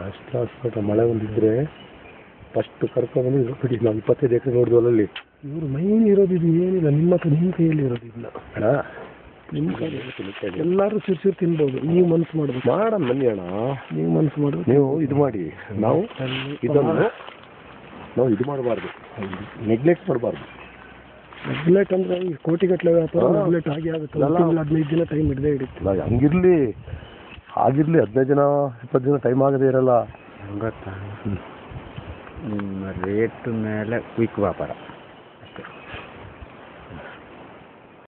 ಅಷ್ಟು ಮಳೆ ಒಂದಿದ್ರೆ ಫಸ್ಟ್ ಕರ್ಕೊಂಡ್ಬಂದು ಇದು ಬಿಡಿ. ನಾವು 25 ಎಕರೆ ನೋಡಿದ್ವಲ್ಲ ಅಲ್ಲಿ. ಇವರು ಮೈನ್ ಇರೋದಿದು ಏನಿಲ್ಲ, ನಿಮ್ಮ ಹತ್ರ ನಿಮ್ಮ ಕೈಯಲ್ಲಿ ಇರೋದಿಲ್ಲ ಅಣ್ಣ. ನಿಮ್ಮ ಕೈಯಲ್ಲಿ ಎಲ್ಲರೂ ಸಿರ್ಸಿರ್ ತಿನ್ಬೋದು. ನೀವು ಮನಸ್ಸು ಮಾಡ್ಬೇಕು. ಮಾಡೋಣ ಬನ್ನಿ ಅಣ್ಣ, ನೀವು ಮನಸ್ಸು ಮಾಡಿದ್ರೆ ನೀವು ಇದು ಮಾಡಿ. ನಾವು ಇದನ್ನು ನಾವು ಇದು ಮಾಡಬಾರ್ದು, ನೆಗ್ಲೆಕ್ಟ್ ಮಾಡಬಾರ್ದು. ನೆಗ್ಲೆಕ್ಟ್ ಅಂದರೆ ಈ ಕೋಟಿಗಟ್ಟಲೆ ವ್ಯಾಪಾರ ನೆಗ್ಲೆಕ್ಟ್ ಆಗಿ ಆಗುತ್ತೆ. 15 ದಿನ ಟೈಮ್ ಹಿಡಿದೇ ಹಿಡಿತಿಲ್ಲ. ಹಂಗಿರಲಿ ಆಗಿರಲಿ, 15 ದಿನ 20 ದಿನ ಟೈಮ್ ಆಗದೇ ಇರಲ್ಲ. ಗೊತ್ತಾ, ನಿಮ್ಮ ರೇಟ್ ಮೇಲೆ ಕ್ವಿಕ್ ವ್ಯಾಪಾರ.